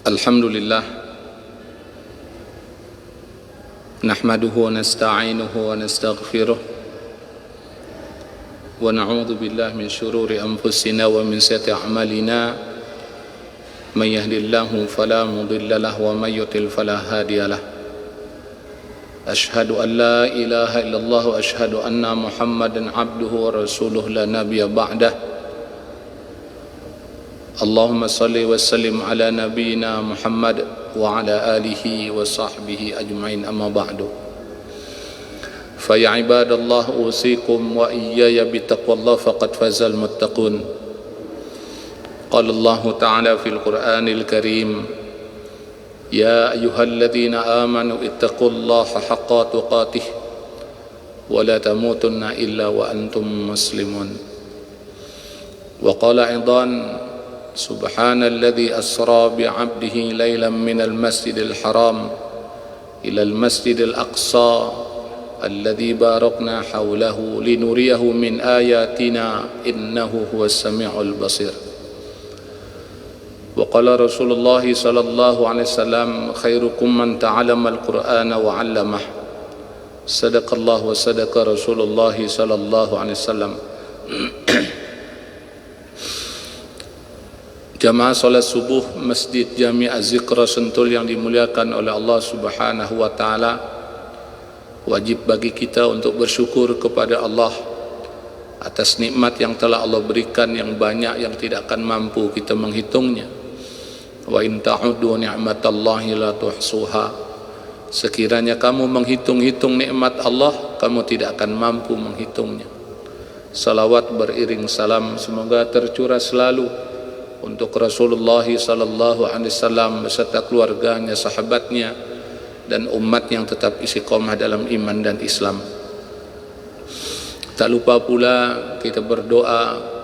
Alhamdulillah, nahmaduhu wa nasta'inuhu wa nastaghfiruh wa na'udzu billahi min syururi anfusina wa min sayyiati a'malina. May yahdihillahu fala mudilla lahu wa may yudlil fala hadiya lahu. Asyhadu an la ilaha illallah wa asyhadu anna Muhammadan abduhu wa rasuluhu la nabiyya ba'dah. Allahumma salli wa sallim ala nabiyyina Muhammad wa ala alihi wa sahbihi ajma'in, amma ba'du. Fa ya ibadallah, usikum wa iyaya bitaqwallah faqad fazal muttaqun. Qala Allah ta'ala fil Qur'anil Karim, ya ayyuhalladzina amanu ittaqullaha haqqa tuqatih wa la tamutunna illa wa antum muslimun. Wa qala aidan, subhanalladzi asra bi'abdihi laylan minal masjidil haram ilal masjidil aqsa alladzi barakna hawlahu linuriyahu min ayatina innahu huwas sami'ul basir. Wa qala Rasulullah sallallahu alaihi wasallam, khairukum man ta'allama al-Qur'ana wa 'allamah. Sadaqallahu wa sadaqa Rasulullah sallallahu alaihi wasallam. Jamaah salat subuh Masjid Jami' Az-Zikra Sentul yang dimuliakan oleh Allah Subhanahu wa taala, wajib bagi kita untuk bersyukur kepada Allah atas nikmat yang telah Allah berikan yang banyak, yang tidak akan mampu kita menghitungnya. Wa in ta'uddu ni'matallahi la tuhsuha. Sekiranya kamu menghitung-hitung nikmat Allah, kamu tidak akan mampu menghitungnya. Salawat beriring salam semoga tercurah selalu untuk Rasulullah sallallahu alaihi wasallam beserta keluarganya, sahabatnya, dan umat yang tetap istiqomah dalam iman dan Islam. Tak lupa pula kita berdoa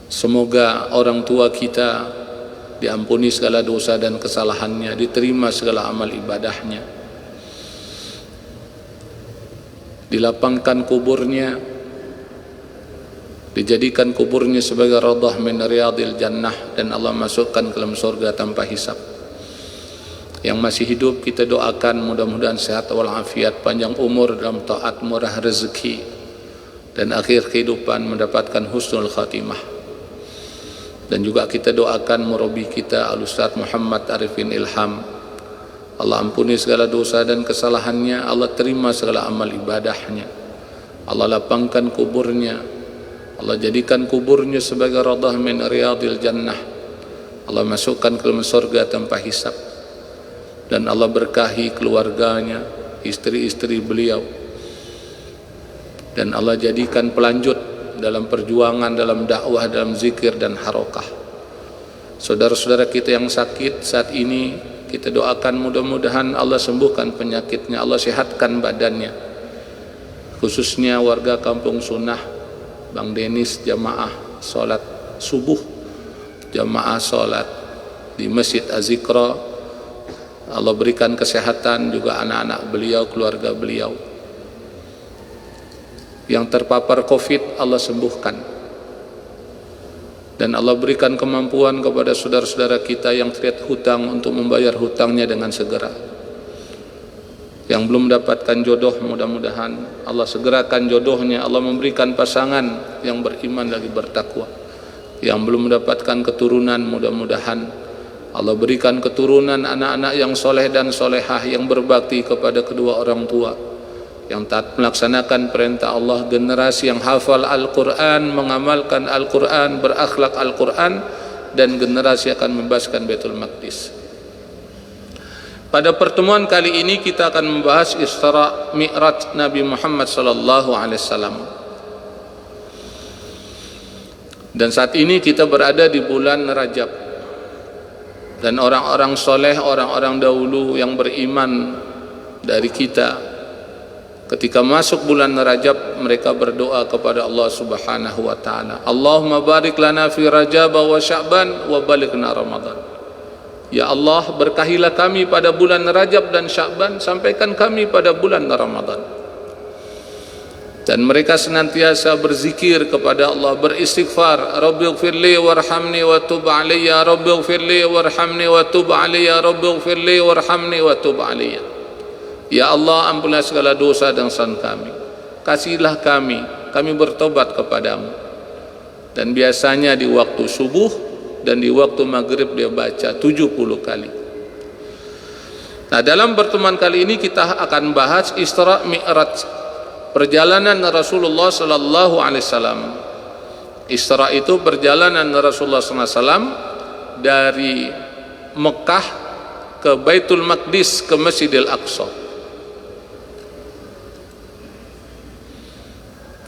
semoga orang tua kita diampuni segala dosa dan kesalahannya, diterima segala amal ibadahnya, dilapangkan kuburnya, dijadikan kuburnya sebagai radah min riyadil jannah, dan Allah masukkan ke dalam surga tanpa hisab. Yang masih hidup kita doakan mudah-mudahan sehat walafiat, panjang umur dalam taat, murah rezeki, dan akhir kehidupan mendapatkan husnul khatimah. Dan juga kita doakan murabi kita Al-Ustaz Muhammad Arifin Ilham, Allah ampuni segala dosa dan kesalahannya, Allah terima segala amal ibadahnya, Allah lapangkan kuburnya, Allah jadikan kuburnya sebagai radah min riyadil jannah, Allah masukkan ke dalam surga tanpa hisab, dan Allah berkahi keluarganya, istri-istri beliau, dan Allah jadikan pelanjut dalam perjuangan, dalam dakwah, dalam zikir dan harokah. Saudara-saudara kita yang sakit saat ini, kita doakan mudah-mudahan Allah sembuhkan penyakitnya, Allah sehatkan badannya, khususnya warga Kampung Sunnah, Bang Denis, jamaah salat subuh, jamaah salat di Masjid Az-Zikra, Allah berikan kesehatan, juga anak-anak beliau, keluarga beliau. Yang terpapar Covid Allah sembuhkan, dan Allah berikan kemampuan kepada saudara-saudara kita yang terlihat hutang untuk membayar hutangnya dengan segera. Yang belum mendapatkan jodoh, mudah-mudahan Allah segerakan jodohnya, Allah memberikan pasangan yang beriman lagi bertakwa. Yang belum mendapatkan keturunan, mudah-mudahan Allah berikan keturunan anak-anak yang soleh dan solehah, yang berbakti kepada kedua orang tua, yang taat melaksanakan perintah Allah, generasi yang hafal Al-Quran, mengamalkan Al-Quran, berakhlak Al-Quran, dan generasi akan membebaskan Baitul Maqdis. Pada pertemuan kali ini kita akan membahas Isra Mi'raj Nabi Muhammad sallallahu alaihi wasallam. Dan saat ini kita berada di bulan Rajab, dan orang-orang soleh, orang-orang dahulu yang beriman dari kita, ketika masuk bulan Rajab mereka berdoa kepada Allah Subhanahu wa taala, Allahumma barik lana fi Rajab wa Sya'ban wa balighna Ramadan. Ya Allah, berkahilah kami pada bulan Rajab dan Sya'ban, sampaikan kami pada bulan Ramadan. dan mereka senantiasa berzikir kepada Allah, beristighfar, Rabbighfirli warhamni wa tub alayya, Rabbighfirli warhamni wa tub alayya, Rabbighfirli warhamni wa tub alayya. Ya Allah, ampunilah segala dosa dan kesalahan kami, kasihilah kami bertobat kepadamu. Dan biasanya di waktu subuh dan di waktu maghrib dia baca 70 kali. Nah, dalam pertemuan kali ini kita akan bahas Isra Mi'raj, perjalanan Rasulullah sallallahu alaihi wasallam. Isra itu perjalanan Rasulullah sallallahu alaihi wasallam dari Mekah ke Baitul Maqdis, ke Masjidil Aqsa.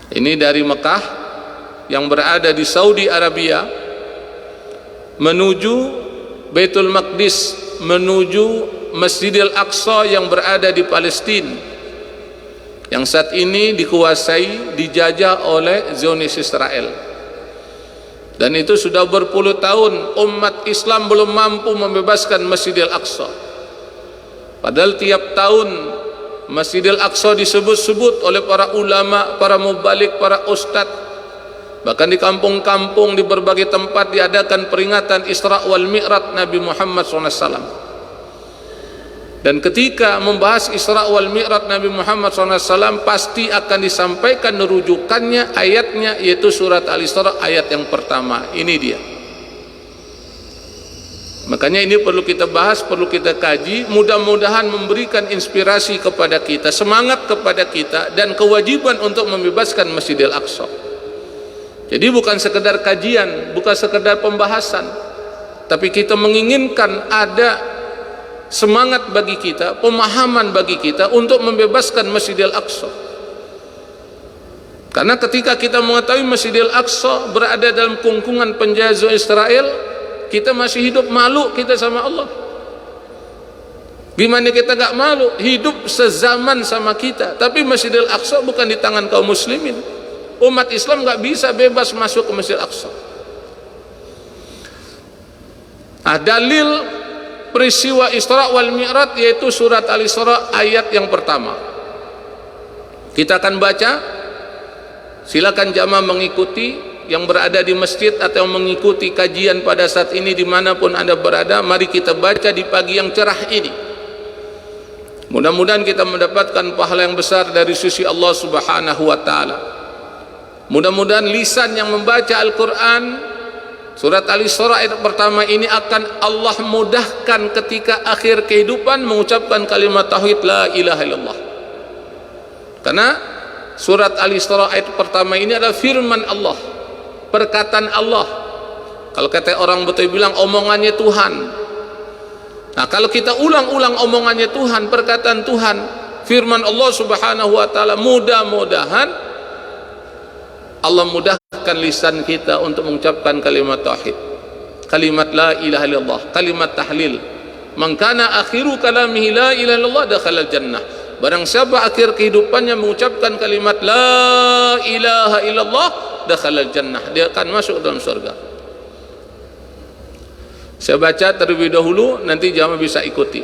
Ini dari Mekah yang berada di Saudi Arabia menuju Baitul Maqdis, menuju Masjidil Aqsa yang berada di Palestina, yang saat ini dikuasai, dijajah oleh Zionis Israel. Dan itu sudah berpuluh tahun umat Islam belum mampu membebaskan Masjidil Aqsa. Padahal tiap tahun Masjidil Aqsa disebut-sebut oleh para ulama, para mubalik, para ustadz. Bahkan di kampung-kampung, di berbagai tempat diadakan peringatan Isra wal Mi'raj Nabi Muhammad SAW. Dan ketika membahas Isra wal Mi'raj Nabi Muhammad SAW, pasti akan disampaikan rujukannya, ayatnya, yaitu surat Al-Isra ayat yang pertama. Ini dia. Makanya ini perlu kita bahas, perlu kita kaji, mudah-mudahan memberikan inspirasi kepada kita, semangat kepada kita, dan kewajiban untuk membebaskan Masjidil Aqsa. Jadi bukan sekedar kajian, bukan sekedar pembahasan, tapi kita menginginkan ada semangat bagi kita, pemahaman bagi kita untuk membebaskan Masjidil Aqsa. Karena ketika kita mengetahui Masjidil Aqsa berada dalam kungkungan penjajah Israel, kita masih hidup malu kita sama Allah. Gimana kita gak malu? Hidup sezaman sama kita, tapi Masjidil Aqsa bukan di tangan kaum muslimin. Umat Islam gak bisa bebas masuk ke Masjidil Aqsa. Dalil peristiwa Isra wal Mi'raj yaitu surat Al-Isra ayat yang pertama. Kita akan baca, silakan jamaah mengikuti yang berada di masjid atau mengikuti kajian pada saat ini dimanapun Anda berada. Mari kita baca di pagi yang cerah ini. Mudah-mudahan kita mendapatkan pahala yang besar dari sisi Allah Subhanahu wa taala. Mudah-mudahan lisan yang membaca Al-Quran surat Al-Isra ayat pertama ini akan Allah mudahkan ketika akhir kehidupan mengucapkan kalimat tauhid la ilaha illallah. Karena surat Al-Isra ayat pertama ini adalah firman Allah, perkataan Allah. Kalau kata orang betul bilang omongannya Tuhan. Nah, kalau kita ulang-ulang omongannya Tuhan, perkataan Tuhan, firman Allah Subhanahu wa taala, mudah-mudahan Allah mudahkan lisan kita untuk mengucapkan kalimat tauhid, kalimat la ilaha illallah, kalimat tahlil. Man kana akhiru kalamihi la ilaha illallah dakhala jannah. Barang siapa akhir kehidupannya mengucapkan kalimat la ilaha illallah dakhala jannah, dia akan masuk dalam surga. Saya baca terlebih dahulu, nanti jamaah bisa ikuti.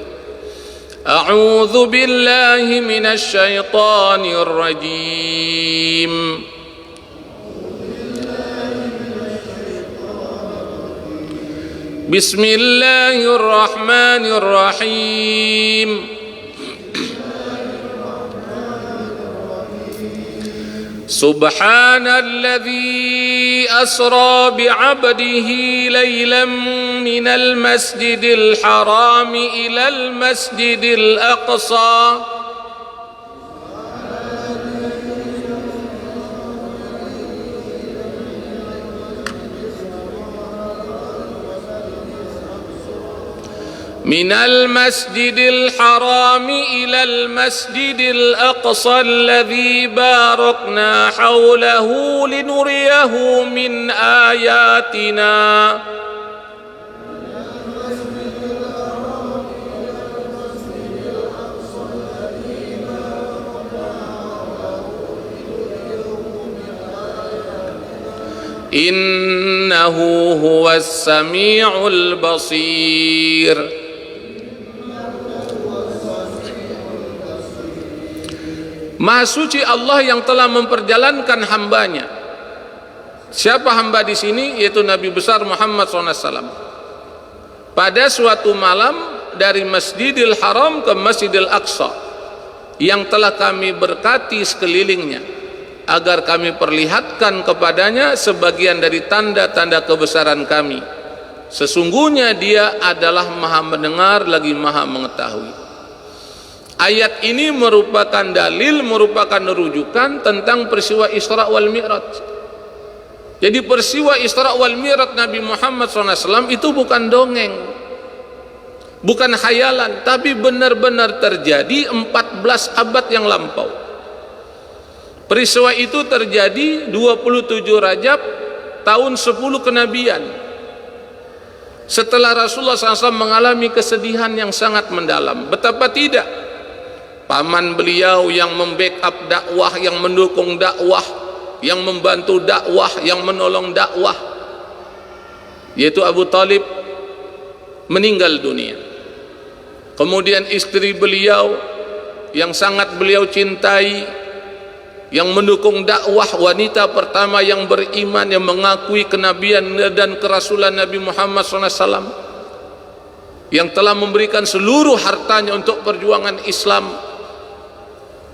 A'udzu billahi minasy syaithanir rajim. Bismillahirrahmanirrahim. Subhanalladzi asra bi'abdihi laylan minal masjidil harami ilal masjidil aqsa. من المسجد الحرام إلى المسجد الأقصى الذي باركنا حوله لنريه من آياتنا إنه هو السميع البصير. Maha suci Allah yang telah memperjalankan hambanya. Siapa hamba di sini? Yaitu Nabi besar Muhammad SAW. Pada suatu malam dari Masjidil Haram ke Masjidil Aqsa, yang telah kami berkati sekelilingnya, agar kami perlihatkan kepadanya sebagian dari tanda-tanda kebesaran kami. Sesungguhnya dia adalah maha mendengar lagi maha mengetahui. Ayat ini merupakan dalil, merupakan rujukan tentang peristiwa Isra wal Mi'raj. Jadi peristiwa Isra wal Mi'raj Nabi Muhammad SAW itu bukan dongeng, bukan khayalan, tapi benar-benar terjadi 14 abad yang lampau. Peristiwa itu terjadi 27 Rajab tahun 10 kenabian, setelah Rasulullah SAW mengalami kesedihan yang sangat mendalam. Betapa tidak, paman beliau yang membackup dakwah, yang mendukung dakwah, yang membantu dakwah, yang menolong dakwah, yaitu Abu Talib, meninggal dunia. Kemudian istri beliau yang sangat beliau cintai, yang mendukung dakwah, wanita pertama yang beriman, yang mengakui kenabian dan kerasulan Nabi Muhammad SAW, yang telah memberikan seluruh hartanya untuk perjuangan Islam,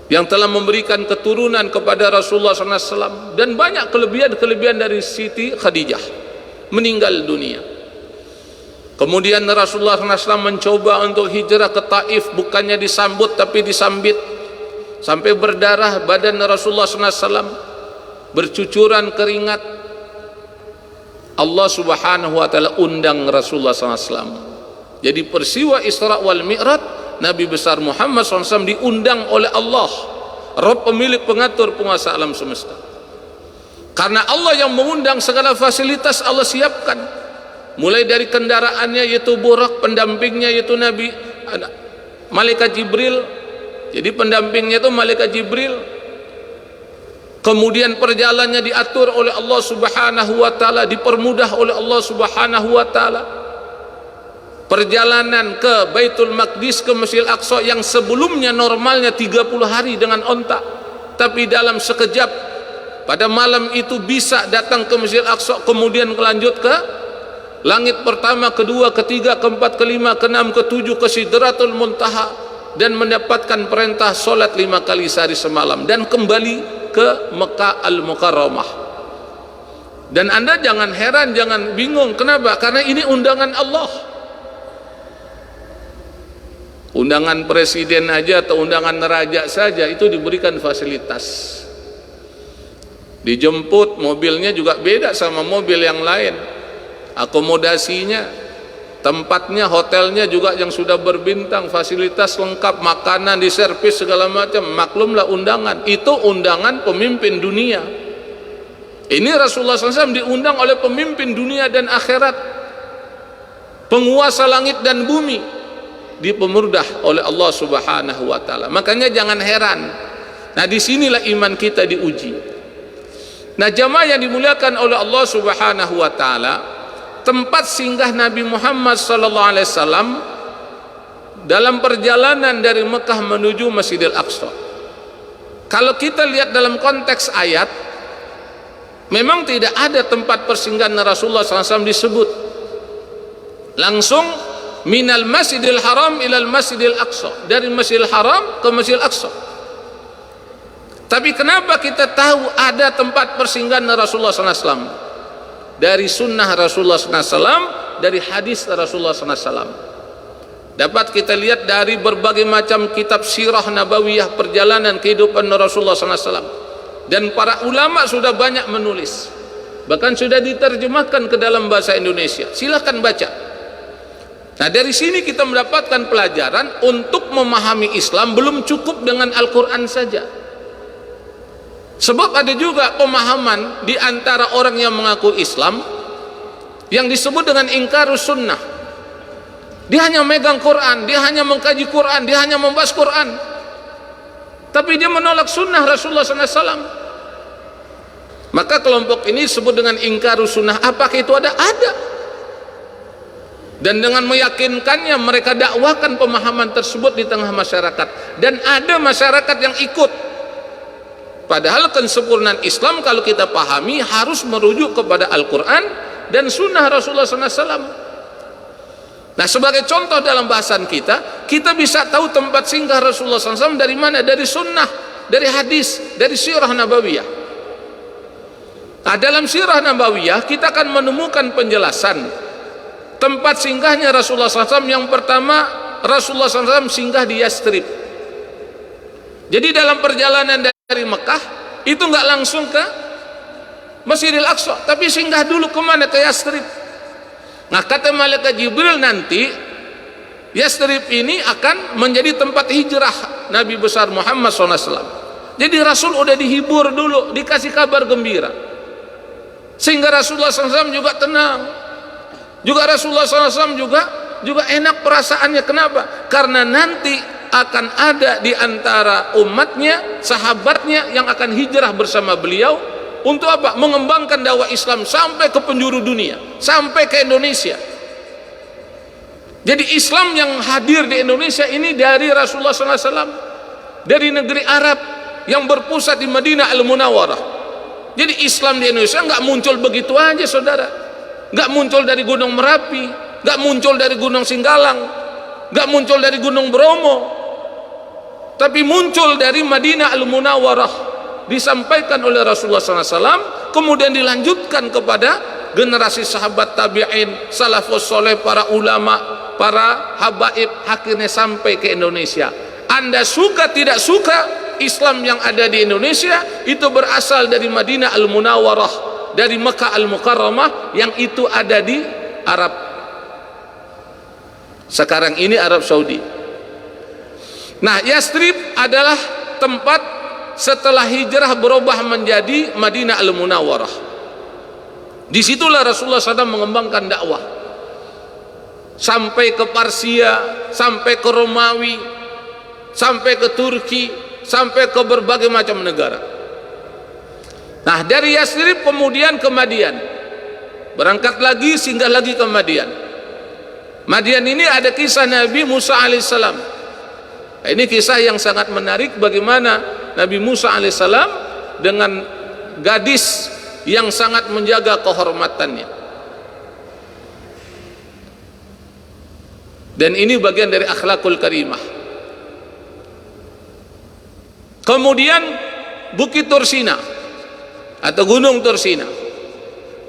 yang telah memberikan keturunan kepada Rasulullah SAW, dan banyak kelebihan-kelebihan dari Siti Khadijah, meninggal dunia. Kemudian Rasulullah SAW mencoba untuk hijrah ke Taif, bukannya disambut tapi disambit, sampai berdarah badan Rasulullah SAW, bercucuran keringat. Allah Subhanahu wa Ta'ala undang Rasulullah SAW. Jadi peristiwa Isra wal Mi'raj, Nabi besar Muhammad SAW diundang oleh Allah, Rabb pemilik pengatur penguasa alam semesta. Karena Allah yang mengundang, segala fasilitas Allah siapkan, mulai dari kendaraannya yaitu Burak, pendampingnya yaitu Nabi Malaikat Jibril. Jadi pendampingnya itu Malaikat Jibril. Kemudian perjalanannya diatur oleh Allah Subhanahu wa Ta'ala, dipermudah oleh Allah Subhanahu wa Ta'ala. Perjalanan ke Baitul Maqdis, ke Masjidil Aqsa, yang sebelumnya normalnya 30 hari dengan onta, tapi dalam sekejap pada malam itu bisa datang ke Masjidil Aqsa, kemudian lanjut ke langit pertama, kedua, ketiga, keempat, kelima, keenam, ketujuh, ke Sidratul Muntaha, dan mendapatkan perintah solat 5 kali sehari semalam, dan kembali ke Mekah Al-Mukarramah. Dan Anda jangan heran, jangan bingung. Kenapa? Karena ini undangan Allah. Undangan presiden aja atau undangan raja saja itu diberikan fasilitas. Dijemput, mobilnya juga beda sama mobil yang lain. Akomodasinya, tempatnya, hotelnya juga yang sudah berbintang, fasilitas lengkap, makanan diservis segala macam. Maklumlah undangan, itu undangan pemimpin dunia. Ini Rasulullah SAW diundang oleh pemimpin dunia dan akhirat, penguasa langit dan bumi, dipemudah oleh Allah Subhanahu wa Ta'ala. Makanya jangan heran. Nah, disinilah iman kita diuji. Nah, jamaah yang dimuliakan oleh Allah Subhanahu wa Ta'ala, tempat singgah Nabi Muhammad SAW dalam perjalanan dari Mekah menuju Masjidil Aqsa. Kalau kita lihat dalam konteks ayat, memang tidak ada tempat persinggahan Rasulullah SAW disebut. Langsung minal Masjidil Haram ilal Masjidil Aqsa, dari Masjidil Haram ke Masjidil Aqsa. Tapi kenapa kita tahu ada tempat persinggahan Rasulullah SAW? Dari sunnah Rasulullah SAW, dari hadis Rasulullah SAW. Dapat kita lihat dari berbagai macam kitab sirah nabawiyah, perjalanan kehidupan Rasulullah SAW. Dan para ulama sudah banyak menulis, bahkan sudah diterjemahkan ke dalam bahasa Indonesia. Silakan baca. Nah, dari sini kita mendapatkan pelajaran untuk memahami Islam belum cukup dengan Al-Quran saja. Sebab ada juga pemahaman di antara orang yang mengaku Islam yang disebut dengan ingkarus sunnah. Dia hanya megang Quran, dia hanya mengkaji Quran, dia hanya membahas Quran, tapi dia menolak sunnah Rasulullah SAW. Maka kelompok ini disebut dengan ingkarus sunnah. Apakah itu ada? Ada. Dan dengan meyakinkannya mereka dakwahkan pemahaman tersebut di tengah masyarakat. Dan ada masyarakat yang ikut. Padahal kesempurnaan Islam kalau kita pahami harus merujuk kepada Al-Quran dan Sunnah Rasulullah SAW. Nah, sebagai contoh dalam bahasan kita bisa tahu tempat singgah Rasulullah SAW dari mana? Dari Sunnah, dari hadis, dari Sirah Nabawiyah. Nah, dalam Sirah Nabawiyah kita akan menemukan penjelasan tempat singgahnya Rasulullah SAW. Yang pertama, Rasulullah SAW singgah di Yastrib. Jadi dalam perjalanan dari Mekah itu nggak langsung ke Masjidil Aqsa, tapi singgah dulu kemana? Ke Yastrib. Nah, kata malaikat Jibril, nanti Yastrib ini akan menjadi tempat hijrah Nabi besar Muhammad SAW. Jadi Rasul udah dihibur dulu, dikasih kabar gembira, sehingga Rasulullah SAW juga tenang. Juga Rasulullah SAW juga enak perasaannya. Kenapa? Karena nanti akan ada di antara umatnya, sahabatnya yang akan hijrah bersama beliau untuk apa? Mengembangkan dakwah Islam sampai ke penjuru dunia, sampai ke Indonesia. Jadi Islam yang hadir di Indonesia ini dari Rasulullah SAW, dari negeri Arab yang berpusat di Madinah Al-Munawwarah. Jadi Islam di Indonesia nggak muncul begitu aja, saudara. Nggak muncul dari Gunung Merapi, nggak muncul dari Gunung Singgalang, nggak muncul dari Gunung Bromo, tapi muncul dari Madinah Al-Munawwarah, disampaikan oleh Rasulullah SAW, kemudian dilanjutkan kepada generasi sahabat tabi'in, salafus soleh, para ulama, para habaib, akhirnya sampai ke Indonesia. Anda suka tidak suka, Islam yang ada di Indonesia itu berasal dari Madinah Al-Munawwarah, dari Mekah Al-Mukarramah yang itu ada di Arab. Sekarang ini Arab Saudi. Nah, Yastrib adalah tempat setelah hijrah berubah menjadi Madinah Al-Munawwarah. Disitulah Rasulullah SAW mengembangkan dakwah sampai ke Parsia, sampai ke Romawi, sampai ke Turki, sampai ke berbagai macam negara. Nah, dari Yastrib kemudian ke Madian, berangkat lagi, singgah lagi ke Madian. Madian ini ada kisah Nabi Musa alaihissalam. Ini kisah yang sangat menarik, bagaimana Nabi Musa alaihissalam dengan gadis yang sangat menjaga kehormatannya. Dan ini bagian dari akhlakul karimah. Kemudian Bukit Tursina atau Gunung Tursina,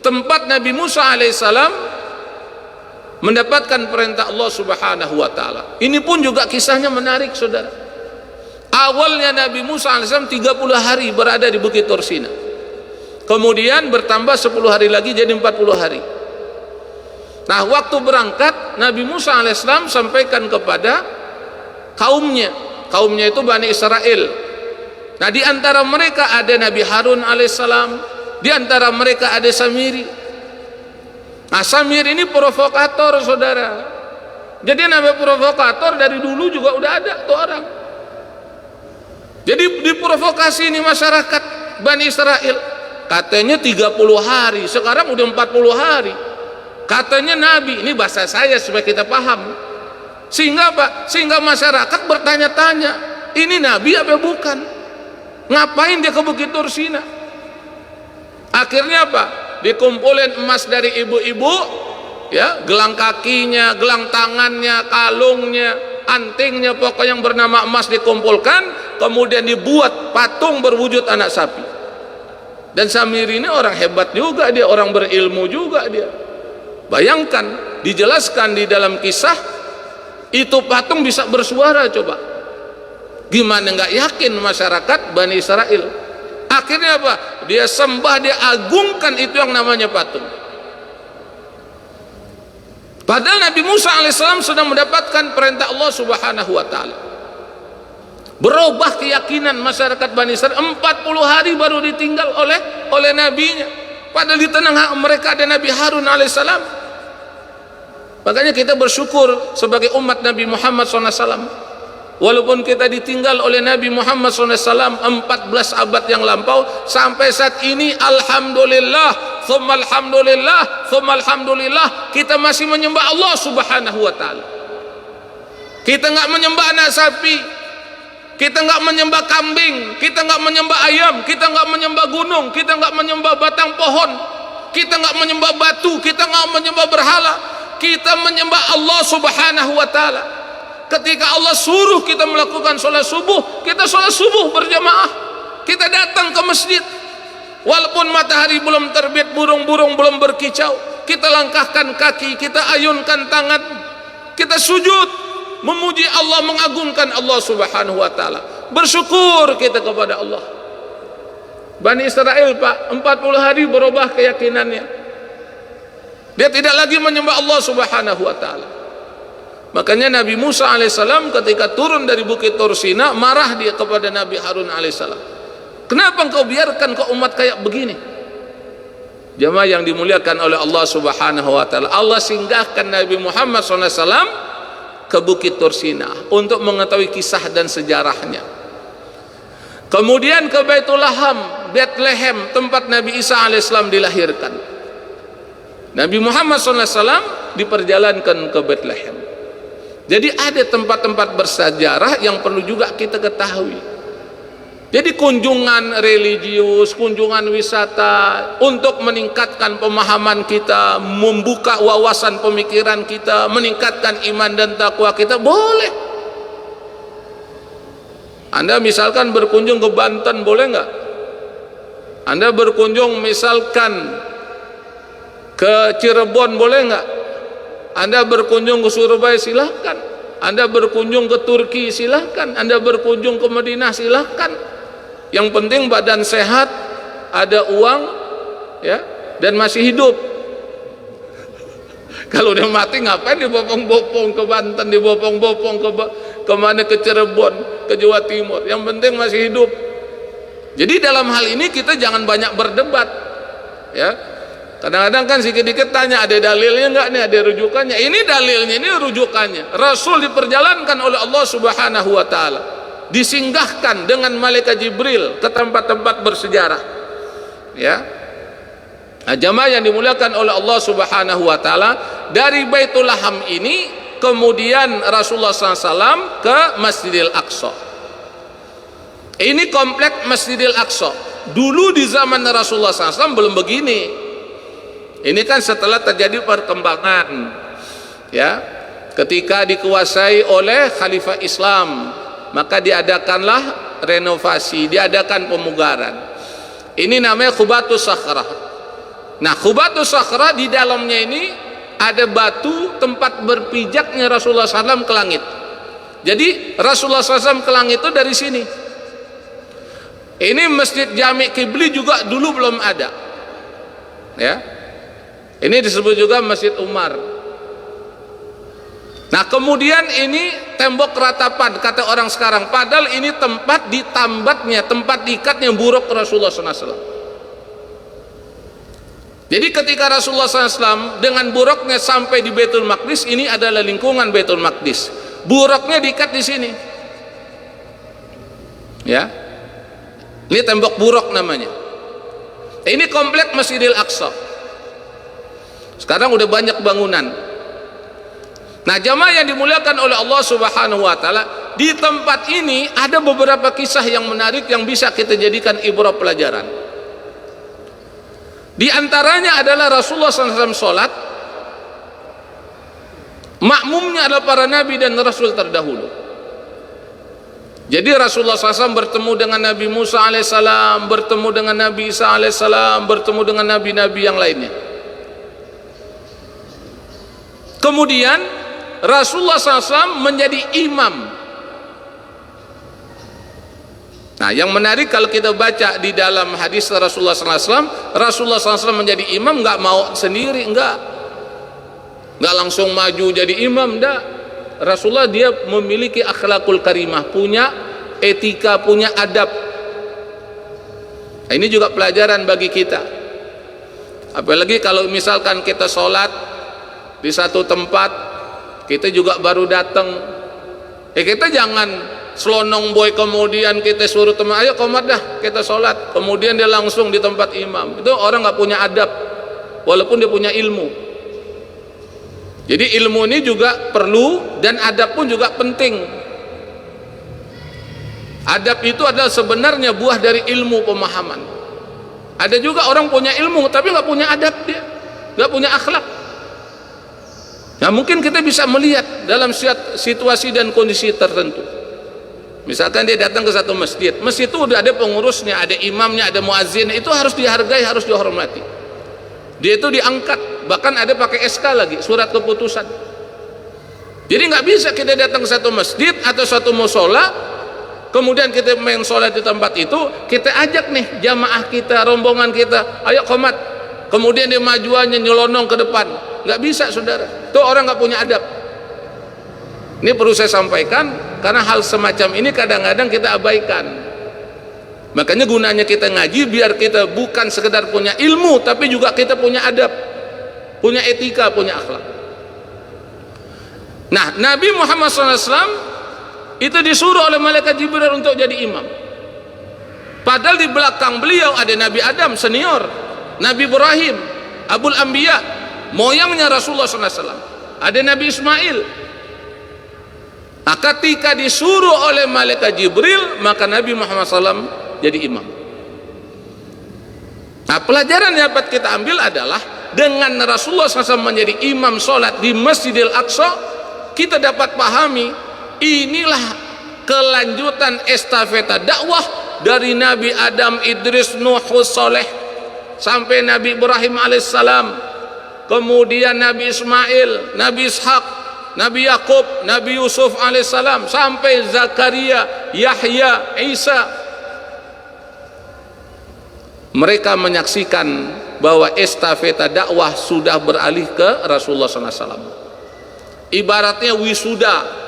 tempat Nabi Musa alaihissalam mendapatkan perintah Allah Subhanahu wa taala. Ini pun juga kisahnya menarik, saudara. Awalnya Nabi Musa alaihissalam 30 hari berada di Bukit Tursina. Kemudian bertambah 10 hari lagi jadi 40 hari. Nah, waktu berangkat Nabi Musa alaihissalam sampaikan kepada kaumnya. Kaumnya itu Bani Israel. Nah, di antara mereka ada Nabi Harun alaihissalam, di antara mereka ada Samiri. Nah, Samir ini provokator, saudara. Jadi namanya provokator dari dulu juga udah ada tuh orang. Jadi diprovokasi ini masyarakat Bani Israel. Katanya 30 hari, sekarang udah 40 hari. Katanya Nabi, ini bahasa saya supaya kita paham. Sehingga apa? Sehingga masyarakat bertanya-tanya, ini Nabi apa bukan? Ngapain dia ke Bukit Tursina? Akhirnya apa? Dikumpulin emas dari ibu-ibu, ya, gelang kakinya, gelang tangannya, kalungnya, antingnya, pokoknya yang bernama emas dikumpulkan, kemudian dibuat patung berwujud anak sapi. Dan Samir ini orang hebat juga, dia orang berilmu juga dia. Bayangkan, dijelaskan di dalam kisah itu patung bisa bersuara, coba. Gimana nggak yakin masyarakat Bani Israel? Akhirnya apa? Dia sembah, dia agungkan itu yang namanya patung. Padahal Nabi Musa alaihissalam sedang mendapatkan perintah Allah Subhanahu wa taala. Berubah keyakinan masyarakat Bani Israel, 40 hari baru ditinggal oleh nabinya. Padahal di tengah mereka ada Nabi Harun alaihissalam. Makanya kita bersyukur sebagai umat Nabi Muhammad SAW. Walaupun kita ditinggal oleh Nabi Muhammad SAW 14 abad yang lampau, sampai saat ini alhamdulillah, thumma alhamdulillah, thumma alhamdulillah, kita masih menyembah Allah Subhanahu wa taala. Kita nggak menyembah anak sapi, Kita nggak menyembah kambing, kita nggak menyembah ayam, kita nggak menyembah gunung, kita nggak menyembah batang pohon, kita nggak menyembah batu, kita nggak menyembah berhala. Kita menyembah Allah Subhanahu wa Ta'ala. Ketika Allah suruh kita melakukan sholat subuh, kita sholat subuh berjamaah. Kita datang ke masjid, walaupun matahari belum terbit, burung-burung belum berkicau, kita langkahkan kaki, kita ayunkan tangan, kita sujud memuji Allah, mengagungkan Allah Subhanahu wa Ta'ala. Bersyukur kita kepada Allah. Bani Israel, Pak, 40 hari berubah keyakinannya. Dia tidak lagi menyembah Allah Subhanahu wa Ta'ala. Makanya Nabi Musa alaihissalam ketika turun dari Bukit Tur Sina, marah dia kepada Nabi Harun alaihissalam. Kenapa engkau biarkan ke umat kayak begini? Jamaah yang dimuliakan oleh Allah Subhanahu wa Ta'ala, Allah singgahkan Nabi Muhammad SAW ke Bukit Tur Sina untuk mengetahui kisah dan sejarahnya. Kemudian ke Baitul Laham, Bethlehem, tempat Nabi Isa alaihissalam dilahirkan. Nabi Muhammad SAW diperjalankan ke Bethlehem. Jadi ada tempat-tempat bersejarah yang perlu juga kita ketahui. Jadi kunjungan religius, kunjungan wisata untuk meningkatkan pemahaman kita, membuka wawasan pemikiran kita, meningkatkan iman dan takwa kita, boleh. Anda misalkan berkunjung ke Banten, boleh nggak? Anda berkunjung misalkan ke Cirebon, boleh nggak? Anda berkunjung ke Surabaya, silahkan. Anda berkunjung ke Turki, silahkan. Anda berkunjung ke Madinah, silahkan. Yang penting badan sehat, ada uang, ya, dan masih hidup. Kalau udah mati ngapain dibopong-bopong ke Banten, dibopong-bopong ke mana, ke Cirebon, ke Jawa Timur. Yang penting masih hidup. Jadi dalam hal ini kita jangan banyak berdebat, ya. Kadang-kadang kan sedikit-sedikit tanya, ada dalilnya enggak nih, ada rujukannya. Ini dalilnya, ini rujukannya. Rasul diperjalankan oleh Allah Subhanahu wa Ta'ala, disinggahkan dengan malaikat Jibril ke tempat-tempat bersejarah, ya. Nah, jamaah yang dimuliakan oleh Allah Subhanahu wa Ta'ala, dari Baitul Laham ini kemudian Rasulullah SAW ke Masjidil Aqsa. Ini komplek Masjidil Aqsa. Dulu di zaman Rasulullah SAW belum begini. Ini kan setelah terjadi perkembangan, ya, ketika dikuasai oleh Khalifah Islam, maka diadakanlah renovasi, diadakan pemugaran. Ini namanya Qubatus Sakhrah. Nah, Qubatus Sakhrah di dalamnya ini ada batu tempat berpijaknya Rasulullah SAW ke langit. Jadi Rasulullah SAW ke langit itu dari sini. Ini Masjid Jami' Qibli juga dulu belum ada, ya. Ini disebut juga Masjid Umar. Nah, kemudian ini tembok ratapan kata orang sekarang, padahal ini tempat ditambatnya, tempat diikatnya buruk Rasulullah SAW. Jadi ketika Rasulullah SAW dengan buruknya sampai di Baitul Maqdis, ini adalah lingkungan Baitul Maqdis. Buruknya diikat di sini, ya. Ini tembok buruk namanya. Ini komplek Masjidil Aqsa. Sekarang udah banyak bangunan. Nah, jamaah yang dimuliakan oleh Allah Subhanahu wa Ta'ala, di tempat ini ada beberapa kisah yang menarik yang bisa kita jadikan ibrah pelajaran. Di antaranya adalah Rasulullah SAW sholat, makmumnya adalah para nabi dan rasul terdahulu. Jadi Rasulullah SAW bertemu dengan Nabi Musa alaihissalam, bertemu dengan Nabi Isa alaihissalam, bertemu dengan nabi-nabi yang lainnya. Kemudian Rasulullah SAW menjadi imam. Nah, yang menarik kalau kita baca di dalam hadis Rasulullah SAW, Rasulullah SAW menjadi imam nggak mau sendiri, nggak langsung maju jadi imam, nggak. Rasulullah dia memiliki akhlakul karimah, punya etika, punya adab. Nah, ini juga pelajaran bagi kita. Apalagi kalau misalkan kita sholat di satu tempat, kita juga baru datang, kita jangan selonong boy kemudian kita suruh teman, ayo komat dah kita sholat, kemudian dia langsung di tempat imam. Itu orang nggak punya adab, walaupun dia punya ilmu. Jadi ilmu ini juga perlu dan adab pun juga penting. Adab itu adalah sebenarnya buah dari ilmu pemahaman. Ada juga orang punya ilmu tapi nggak punya adab, dia nggak punya akhlak. Nah, mungkin kita bisa melihat dalam situasi dan kondisi tertentu. Misalkan dia datang ke satu masjid, masjid itu udah ada pengurusnya, ada imamnya, ada muazzinnya, itu harus dihargai, harus dihormati. Dia itu diangkat, bahkan ada pakai SK lagi, surat keputusan. Jadi nggak bisa kita datang ke satu masjid atau satu musola, kemudian kita main sholat di tempat itu, kita ajak nih jamaah kita, rombongan kita, ayo qomat, kemudian dia majuannya nyelonong ke depan. Nggak bisa, saudara, itu orang nggak punya adab. Ini perlu saya sampaikan, karena hal semacam ini kadang-kadang kita abaikan. Makanya gunanya kita ngaji, biar kita bukan sekedar punya ilmu, tapi juga kita punya adab, punya etika, punya akhlak. Nah, Nabi Muhammad SAW itu disuruh oleh malaikat Jibril untuk jadi imam. Padahal di belakang beliau ada Nabi Adam senior, Nabi Ibrahim, Abul Anbiya, moyangnya Rasulullah SAW, ada Nabi Ismail. Nah, ketika disuruh oleh malaikat Jibril, maka Nabi Muhammad SAW jadi imam. Nah, pelajaran yang dapat kita ambil adalah dengan Rasulullah SAW menjadi imam sholat di Masjidil Aqsa, kita dapat pahami inilah kelanjutan estafeta dakwah dari Nabi Adam, Idris, Nuh, Saleh sampai Nabi Ibrahim alaihissalam, kemudian Nabi Ismail, Nabi Ishak, Nabi Yakub, Nabi Yusuf alaihissalam, sampai Zakaria, Yahya, Isa. Mereka menyaksikan bahwa estafeta dakwah sudah beralih ke Rasulullah SAW. Ibaratnya wisuda.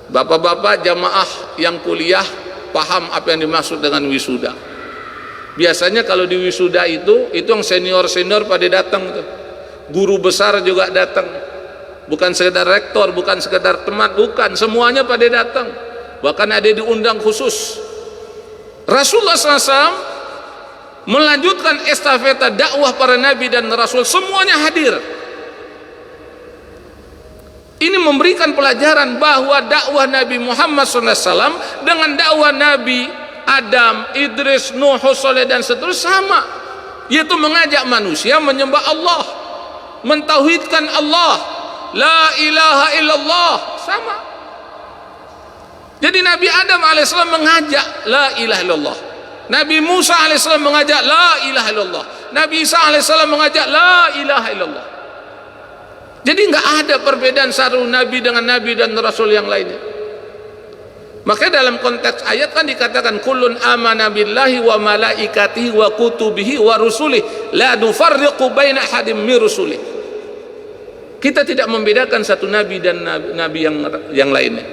Bapak-bapak jamaah yang kuliah paham apa yang dimaksud dengan wisuda. Biasanya kalau di wisuda itu yang senior-senior pada datang tuh. Guru besar juga datang. Bukan sekedar rektor, bukan sekedar teman, bukan, semuanya pada datang. Bahkan ada diundang khusus. Rasulullah SAW melanjutkan estafeta dakwah para nabi dan rasul, semuanya hadir. Ini memberikan pelajaran bahwa dakwah Nabi Muhammad SAW dengan dakwah Nabi Adam, Idris, Nuh, Saleh dan seterusnya sama, yaitu mengajak manusia menyembah Allah, mentauhidkan Allah, la ilaha illallah, sama. Jadi Nabi Adam alaihissalam mengajak la ilaha illallah, Nabi Musa alaihissalam mengajak la ilaha illallah, Nabi Isa alaihissalam mengajak la ilaha illallah. Jadi nggak ada perbedaan satu nabi dengan nabi dan rasul yang lainnya. Makanya dalam konteks ayat kan dikatakan kullun amana billahi wa malaikatihi wa kutubihi wa rusulih la nufarriqu baina ahadin min rusulih. Kita tidak membedakan satu nabi dan nabi yang lainnya.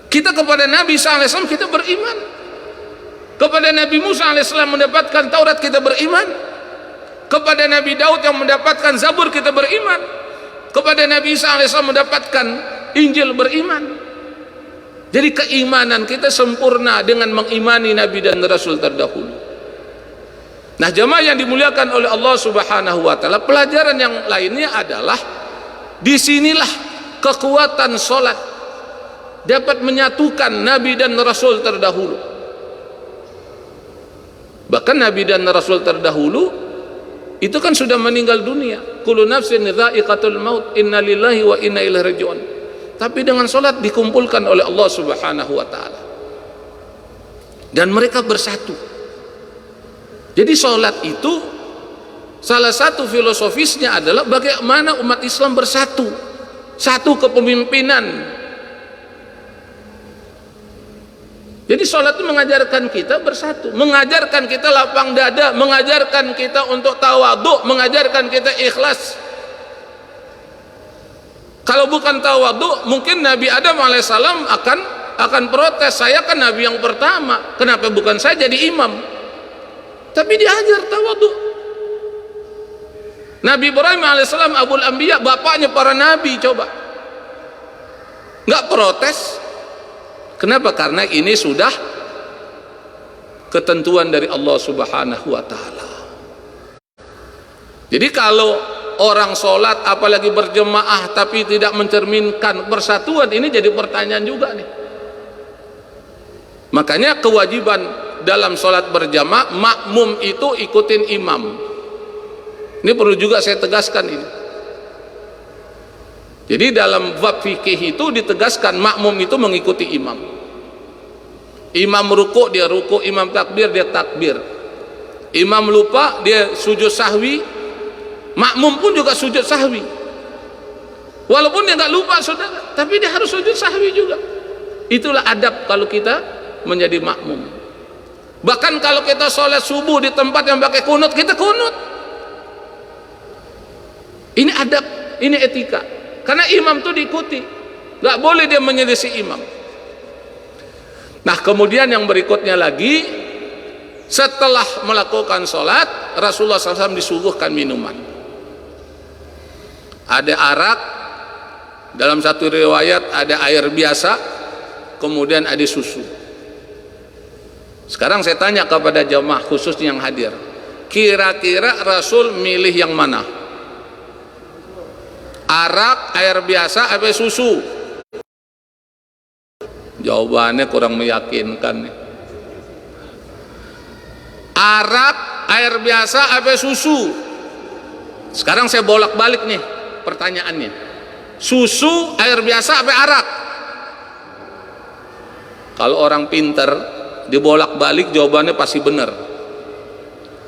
Kita kepada Nabi SAW kita beriman. Kepada Nabi Musa AS mendapatkan Taurat kita beriman. Kepada Nabi Daud yang mendapatkan Zabur kita beriman. Kepada Nabi Isa AS mendapatkan Injil beriman. Jadi keimanan kita sempurna dengan mengimani Nabi dan Rasul terdahulu. Nah, jemaah yang dimuliakan oleh Allah Subhanahu wa taala, pelajaran yang lainnya adalah disinilah kekuatan sholat dapat menyatukan Nabi dan Rasul terdahulu. Bahkan Nabi dan Rasul terdahulu itu kan sudah meninggal dunia. Kullu nafsin dha'iqatul maut, inna lillahi wa inna ilaihi raji'un. Tapi dengan sholat dikumpulkan oleh Allah Subhanahu wa taala. Dan mereka bersatu. Jadi sholat itu salah satu filosofisnya adalah bagaimana umat Islam bersatu. Satu kepemimpinan. Jadi sholat itu mengajarkan kita bersatu, mengajarkan kita lapang dada, mengajarkan kita untuk tawadhu, mengajarkan kita ikhlas. Kalau bukan tawadhu, mungkin Nabi Adam alaihissalam akan protes, saya kan Nabi yang pertama, kenapa bukan saya jadi imam? Tapi diajar tawadhu. Nabi Ibrahim alaihissalam Abul Anbiya, bapaknya para nabi, coba nggak protes. Kenapa? Karena ini sudah ketentuan dari Allah Subhanahu wa taala. Jadi kalau orang sholat apalagi berjemaah tapi tidak mencerminkan persatuan, ini jadi pertanyaan juga nih. Makanya kewajiban dalam sholat berjamaah, makmum itu ikutin imam. Ini perlu juga saya tegaskan ini. Jadi dalam bab fikih itu ditegaskan makmum itu mengikuti imam. Imam rukuk dia rukuk, imam takbir dia takbir. Imam lupa dia sujud sahwi, makmum pun juga sujud sahwi. Walaupun dia nggak lupa saudara, tapi dia harus sujud sahwi juga. Itulah adab kalau kita menjadi makmum. Bahkan kalau kita sholat subuh di tempat yang pakai kunut, kita kunut. Ini adab, ini etika. Karena imam itu diikuti, nggak boleh dia menyelisih imam. Nah kemudian yang berikutnya lagi, setelah melakukan sholat, Rasulullah SAW disuguhkan minuman. Ada arak, dalam satu riwayat ada air biasa, kemudian ada susu. Sekarang saya tanya kepada jamaah khususnya yang hadir, kira-kira Rasul milih yang mana? Arak, air biasa, apa susu? Jawabannya kurang meyakinkan. Arak, air biasa, apa susu? Sekarang saya bolak-balik nih pertanyaannya. Susu, air biasa, apa arak? Kalau orang pinter dibolak-balik jawabannya pasti benar.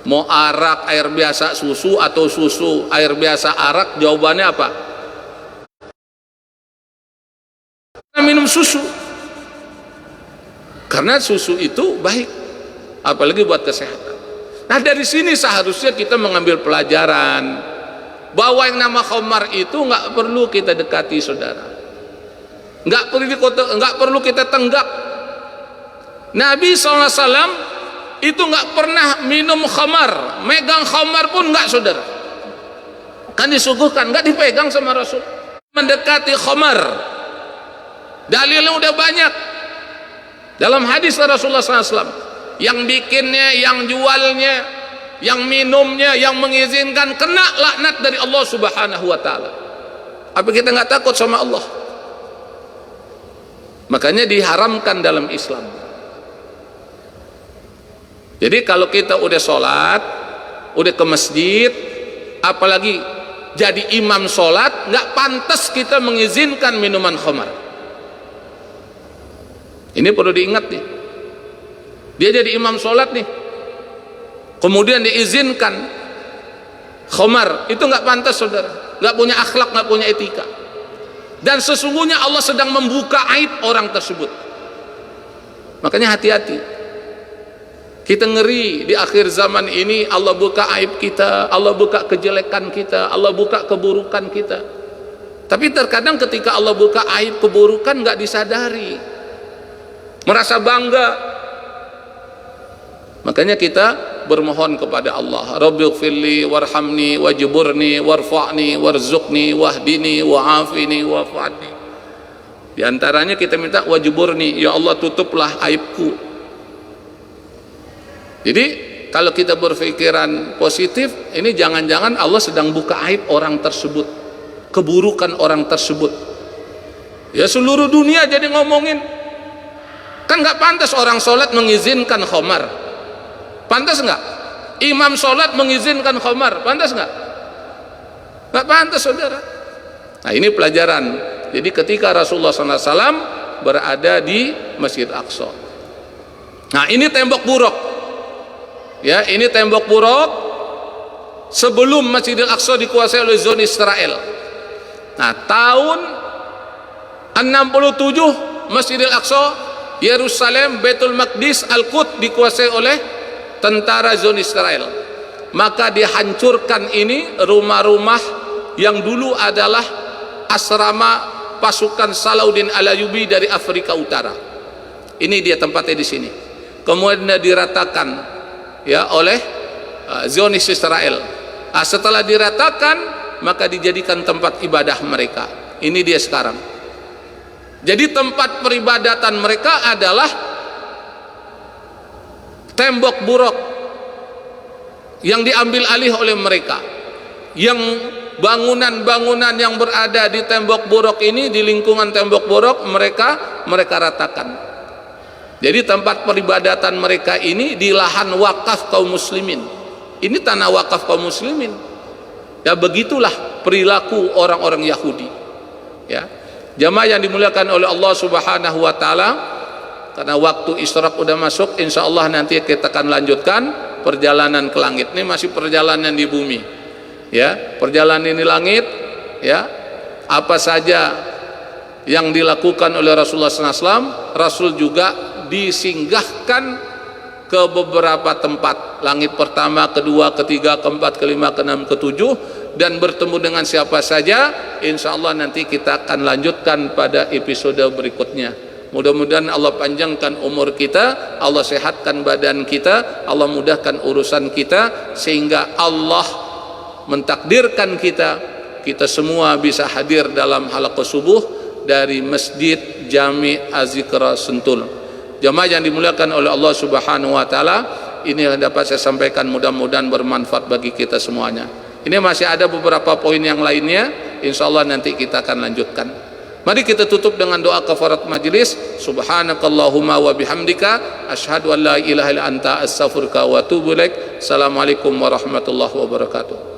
Mau arak air biasa susu atau susu air biasa arak, jawabannya apa? Minum susu, karena susu itu baik, apalagi buat kesehatan. Nah dari sini seharusnya kita mengambil pelajaran bahwa yang nama khamar itu nggak perlu kita dekati saudara, nggak perlu kita tenggak. Nabi SAW itu nggak pernah minum khamar, megang khamar pun nggak saudara. Kan disuguhkan, nggak dipegang sama Rasul. Mendekati khamar, dalilnya udah banyak. Dalam hadis Rasulullah SAW, yang bikinnya, yang jualnya, yang minumnya, yang mengizinkan, kena laknat dari Allah Subhanahu Wa Taala. Apa kita nggak takut sama Allah? Makanya diharamkan dalam Islam. Jadi kalau kita udah sholat, udah ke masjid, apalagi jadi imam sholat, nggak pantas kita mengizinkan minuman khamar. Ini perlu diingat nih. Dia jadi imam sholat nih, kemudian diizinkan khamar, itu nggak pantas saudara, nggak punya akhlak, nggak punya etika. Dan sesungguhnya Allah sedang membuka aib orang tersebut. Makanya hati-hati. Kita ngeri di akhir zaman ini Allah buka aib kita, Allah buka kejelekan kita, Allah buka keburukan kita. Tapi terkadang ketika Allah buka aib keburukan nggak disadari, merasa bangga. Makanya kita bermohon kepada Allah, Rabbighfirli warhamni wajburni warfa'ni warzuqni wahdini wa'afini wa'fa'ni. Di antaranya kita minta wajburni, ya Allah tutuplah aibku. Jadi kalau kita berpikiran positif, ini jangan-jangan Allah sedang buka aib orang tersebut, keburukan orang tersebut. Ya seluruh dunia jadi ngomongin. Kan nggak pantas orang sholat mengizinkan khamar. Pantas nggak? Imam sholat mengizinkan khamar, pantas nggak? Nggak pantas saudara. Nah ini pelajaran. Jadi ketika Rasulullah SAW berada di Masjid Aqsa. Nah ini tembok buruk. Ya, ini tembok buruk sebelum Masjidil Aqsa dikuasai oleh zona Israel. Nah, tahun 67 Masjidil Aqsa, Yerusalem, Baitul Maqdis, Al-Quds dikuasai oleh tentara zona Israel. Maka dihancurkan ini rumah-rumah yang dulu adalah asrama pasukan Salahuddin Al-Ayyubi dari Afrika Utara. Ini dia tempatnya di sini. Kemudian diratakan ya oleh Zionis Israel. Setelah diratakan maka dijadikan tempat ibadah mereka. Ini dia sekarang. Jadi tempat peribadatan mereka adalah tembok buruk yang diambil alih oleh mereka. Yang bangunan-bangunan yang berada di tembok buruk ini, di lingkungan tembok buruk mereka ratakan. Jadi tempat peribadatan mereka ini di lahan wakaf kaum muslimin. Ini tanah wakaf kaum muslimin. Ya, begitulah perilaku orang-orang Yahudi. Ya. Jamaah yang dimuliakan oleh Allah Subhanahu wa taala, karena waktu Isyraq udah masuk, insyaallah nanti kita akan lanjutkan perjalanan ke langit. Ini masih perjalanan di bumi. Ya, perjalanan di langit, ya. Apa saja yang dilakukan oleh Rasulullah SAW, Rasul juga disinggahkan ke beberapa tempat, langit pertama, kedua, ketiga, keempat, kelima, keenam, ketujuh, dan bertemu dengan siapa saja. Insya Allah nanti kita akan lanjutkan pada episode berikutnya. Mudah-mudahan Allah panjangkan umur kita, Allah sehatkan badan kita, Allah mudahkan urusan kita, sehingga Allah mentakdirkan kita semua bisa hadir dalam halaqah subuh dari Masjid Jami Az-Zikra Sentul. Jamaah yang dimuliakan oleh Allah Subhanahu wa taala, ini yang dapat saya sampaikan, mudah-mudahan bermanfaat bagi kita semuanya. Ini masih ada beberapa poin yang lainnya, insyaallah nanti kita akan lanjutkan. Mari kita tutup dengan doa kafarat majelis. Subhanakallahumma wa bihamdika asyhadu an la ilaha illa anta astaghfiruka wa atubu ilaik. Assalamualaikum warahmatullahi wabarakatuh.